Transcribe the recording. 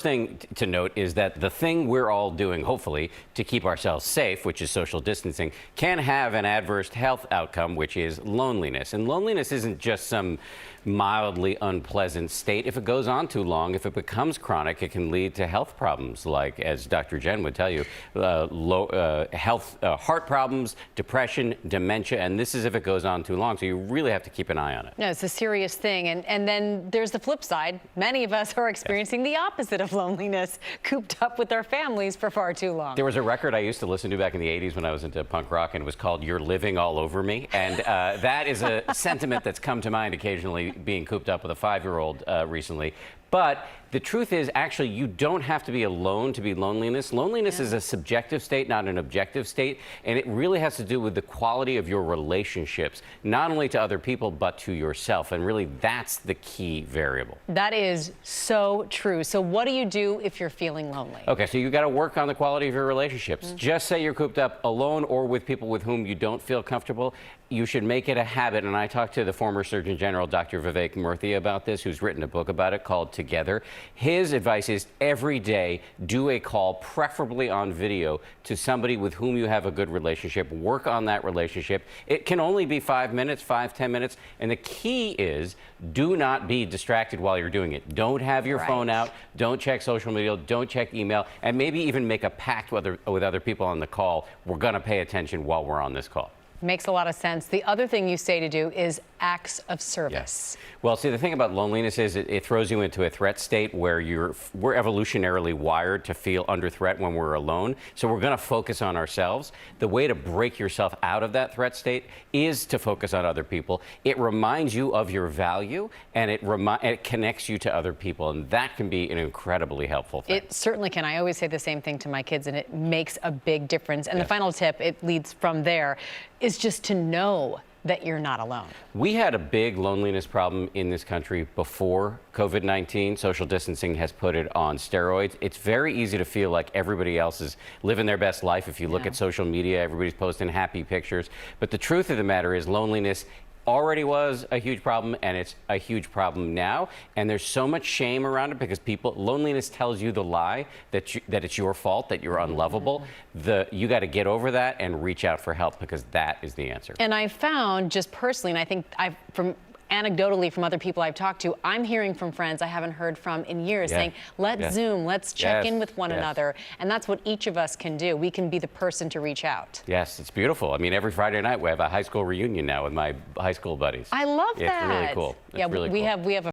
Thing to note is that the thing we're all doing, hopefully, to keep ourselves safe, which is social distancing, can have an adverse health outcome, which is loneliness. And loneliness isn't just some mildly unpleasant state. If it goes on too long, if it becomes chronic, it can lead to health problems, like, as Dr. Jen would tell you, heart problems, depression, dementia, and this is if it goes on too long. So you really have to keep an eye on it. No, it's a serious thing. And then there's the flip side. Many of us are experiencing the opposite of loneliness, cooped up with our families for far too long. There was a record I used to listen to back in the 80s when I was into punk rock, and it was called "You're Living All Over Me." And that is a sentiment that's come to mind occasionally, being cooped up with a 5-year-old recently. But the truth is, actually, you don't have to be alone to be loneliness. Loneliness is a subjective state, not an objective state, and it really has to do with the quality of your relationships, not only to other people, but to yourself. And really, that's the key variable. That is so true. So what do you do if you're feeling lonely? Okay, so you got to work on the quality of your relationships. Just say you're cooped up alone or with people with whom you don't feel comfortable. You should make it a habit, and I talked to the former Surgeon General, Dr. Vivek Murthy, about this, who's written a book about it called Together. His advice is every day do a call, preferably on video, to somebody with whom you have a good relationship. Work on that relationship. It can only be 5 minutes, 5-10 minutes, and the key is do not be distracted while you're doing it. Don't have your phone out. Don't check social media. Don't check email, and maybe even make a pact with other people on the call. We're going to pay attention while we're on this call. Makes a lot of sense. The other thing you say to do is acts of service. Yes. Well, see, the thing about loneliness is it throws you into a threat state where we're evolutionarily wired to feel under threat when we're alone. So we're going to focus on ourselves. The way to break yourself out of that threat state is to focus on other people. It reminds you of your value, and it connects you to other people, and that can be an incredibly helpful thing. It certainly can. I always say the same thing to my kids, and it makes a big difference. And the final tip, it leads from there, is just to know that you're not alone. We had a big loneliness problem in this country before COVID-19. Social distancing has put it on steroids. It's very easy to feel like everybody else is living their best life. If you look at social media, everybody's posting happy pictures. But the truth of the matter is loneliness already was a huge problem, and it's a huge problem now. And there's so much shame around it because loneliness tells you the lie that it's your fault, that you're unlovable. You got to get over that and reach out for help, because that is the answer. And I found, just personally, and I think anecdotally from other people I've talked to, I'm hearing from friends I haven't heard from in years saying, let's Zoom, let's check in with one another. And that's what each of us can do. We can be the person to reach out. Yes, it's beautiful. I mean, every Friday night we have a high school reunion now with my high school buddies. I love that. It's really cool. It's really cool. We have a